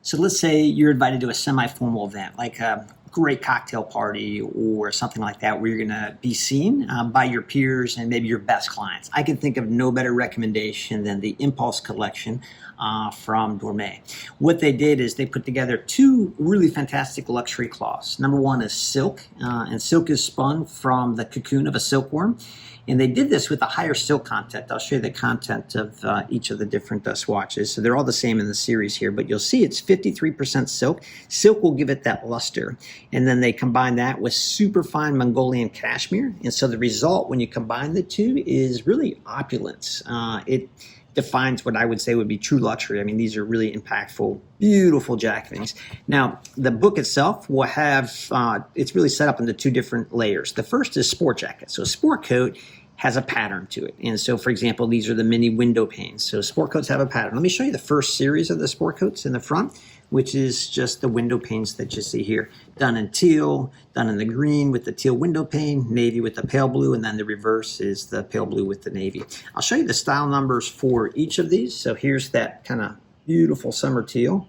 So let's say you're invited to a semi-formal event, like a great cocktail party or something like that, where you're going to be seen by your peers and maybe your best clients. I can think of no better recommendation than the Impulse collection from Dormeuil. What they did is they put together two really fantastic luxury cloths. Number one is silk, and silk is spun from the cocoon of a silkworm. And they did this with a higher silk content. I'll show you the content of each of the different swatches. So they're all the same in the series here, but you'll see it's 53% silk. Silk will give it that luster. And then they combine that with super fine Mongolian cashmere. And so the result when you combine the two is really opulence. It defines what I would say would be true luxury. I mean, these are really impactful, beautiful jacketings. Now, the book itself will have, it's really set up into two different layers. The first is sport jacket. So a sport coat has a pattern to it. And so, for example, these are the mini window panes. So sport coats have a pattern. Let me show you the first series of the sport coats in the front, which is just the window panes that you see here. Done in teal, done in the green with the teal window pane, navy with the pale blue, and then the reverse is the pale blue with the navy. I'll show you the style numbers for each of these. So here's that kind of beautiful summer teal.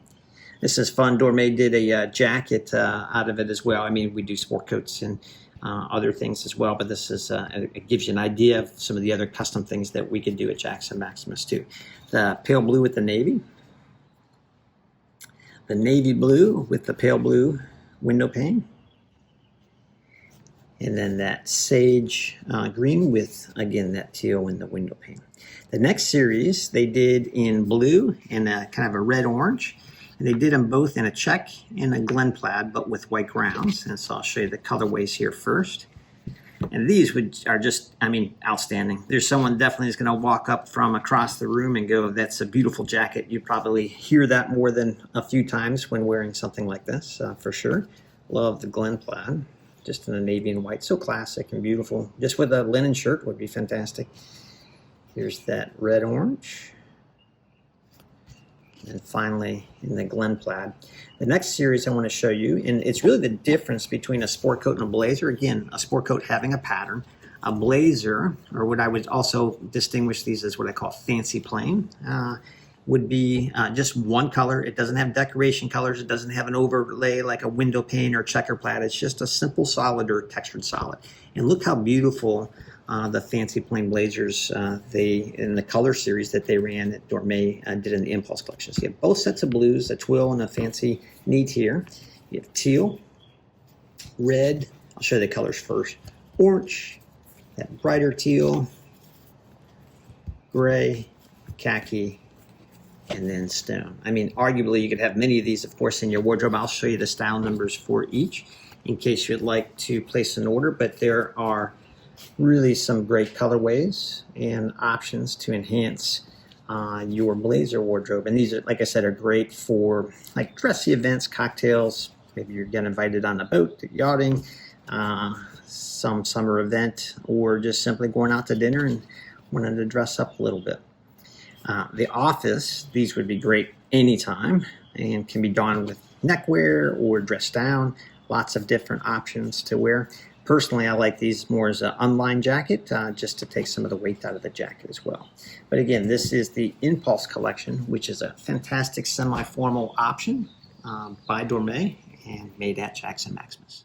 This is fun. Dormeuil did a jacket out of it as well. I mean, we do sport coats and other things as well, but this is it gives you an idea of some of the other custom things that we could do at Jaxson Maximus too. The pale blue with the navy, the navy blue with the pale blue window pane, and then that sage green with, again, that teal in the window pane. The next series they did in blue and kind of a red-orange. And they did them both in a check and a Glen plaid, but with white grounds. And so I'll show you the colorways here first. And these are just, I mean, outstanding. There's someone definitely is going to walk up from across the room and go, that's a beautiful jacket. You probably hear that more than a few times when wearing something like this, for sure. Love the Glen plaid, just in a navy and white. So classic and beautiful. Just with a linen shirt would be fantastic. Here's that red-orange. And finally, in the Glen plaid. The next series I want to show you, and it's really the difference between a sport coat and a blazer. Again, a sport coat having a pattern. A blazer, or what I would also distinguish these as what I call fancy plain, would be just one color. It doesn't have decoration colors. It doesn't have an overlay like a window pane or checker plaid. It's just a simple solid or textured solid. And look how beautiful the fancy plain blazers in the color series that they ran at Dormeuil did in the Impulse collection. So you have both sets of blues, a twill and a fancy neat here. You have teal, red, I'll show you the colors first, orange, that brighter teal, gray, khaki, and then stone. I mean, arguably you could have many of these, of course, in your wardrobe. I'll show you the style numbers for each in case you'd like to place an order, but there are really some great colorways and options to enhance your blazer wardrobe. And these are, like I said, are great for like dressy events, cocktails. Maybe you're getting invited on a boat, yachting, some summer event, or just simply going out to dinner and wanting to dress up a little bit. The office, these would be great anytime and can be donned with neckwear or dressed down. Lots of different options to wear. Personally, I like these more as an unlined jacket, just to take some of the weight out of the jacket as well. But again, this is the Impulse collection, which is a fantastic semi-formal option by Dormeuil and made at Jaxson Maximus.